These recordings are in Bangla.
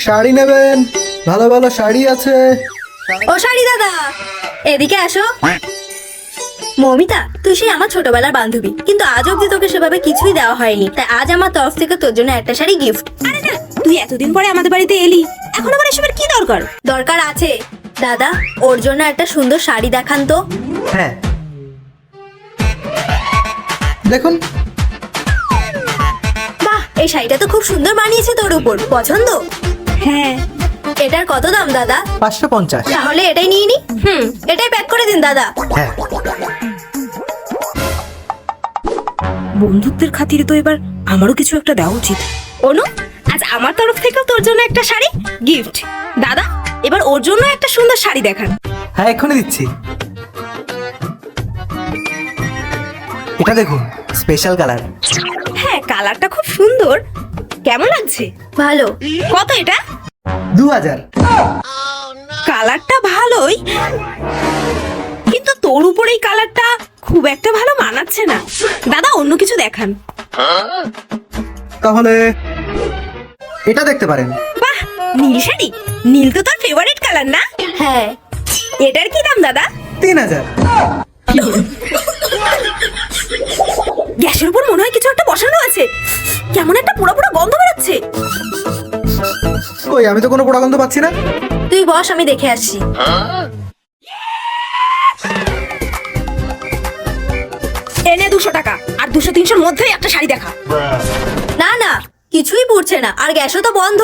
শাড়ি নেবেন? ভালো ভালো শাড়ি আছে। ও শাড়ি দাদা, এদিকে আসো। মৌমিতা, তুই সেই আমার ছোটবেলার বান্ধবী, কিন্তু আজ অব্দি তোকে সেভাবে কিছুই দেওয়া হয়নি, তাই আজ আমার তরফ থেকে তোর জন্য একটা শাড়ি গিফট। আরে না, তুই এতদিন পরে আমাদের বাড়িতে এলি, এখন আবার এসবের কি দরকার? দরকার আছে দাদা, ওর জন্য একটা সুন্দর শাড়ি দেখান তো। হ্যাঁ দেখুন। বাহ, এই শাড়িটা তো খুব সুন্দর বানিয়েছে তোর উপর, পছন্দ? হ্যাঁ। এটার কত দাম দাদা? 550। তাহলে এটাই নিয়ে নি। এটাই প্যাক করে দিন দাদা। হ্যাঁ বন্ধুত্বের খাতিরে তো এবার আমারও কিছু একটা দেওয়া উচিত। অনু, আজ আমার তরফ থেকেও তোর জন্য একটা শাড়ি গিফট। দাদা, এবার ওর জন্য একটা সুন্দর শাড়ি দেখান। হ্যাঁ এক্ষুনি দিচ্ছি। এটা দেখুন, স্পেশাল কালার। হ্যাঁ, কালারটা খুব সুন্দর। কেমন লাগছে? ভালো। কত এটা? 2000। কালারটা ভালোই, কিন্তু তোর উপর এই কালারটা খুব একটা ভালো মানাচ্ছে না। দাদা, অন্য কিছু দেখান। তাহলে এটা দেখতে পারেন। বাহ, নীল শাড়ি। নীল তো তোর ফেভারিট কালার না? হ্যাঁ। এটার কি দাম দাদা? 3000। গ্যাসের উপর মনে হয় কিছু একটা বসানো আছে। কেমন একটা পোড়া পোড়া গন্ধ বেরোচ্ছে। কই, আমি তো কোনো পোড়া গন্ধ পাচ্ছি না। তুই বস, আমি দেখে আসছি। এনে 200 টাকা, আর 200-300-র মধ্যেই একটা শাড়ি দেখা। না না, কিছুই পুড়ছে না, আর গ্যাসও তো বন্ধ।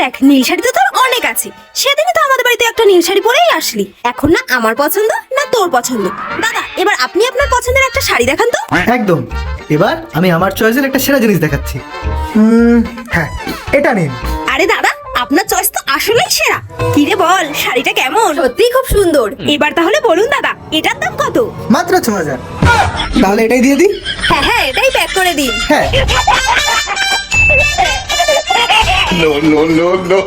দেখ, নীল শাড়ি তো তোর অনেক আছে। সেদিনই তো আমাদের বাড়িতে একটা নীল শাড়ি পরেই আসলি। এখন না আমার পছন্দ না তোর পছন্দ। দাদা, এবার আপনি আপনার পছন্দের একটা শাড়ি দেখান তো। একদম। এবার আমি আমার চয়েসের একটা সেরা জিনিস দেখাচ্ছি। হ্যাঁ, এটা নিন। আরে দাদা, আপনার চয়েস তো আসলেই সেরা। কি রে বল, শাড়িটা কেমন? সত্যি খুব সুন্দর। এবার তাহলে বলুন দাদা, এটার দাম কত? মাত্র 6000। তাহলে এটাই দিয়ে দিই। হ্যাঁ হ্যাঁ, এটাই প্যাক করে দিন। হ্যাঁ। No, no, no, no.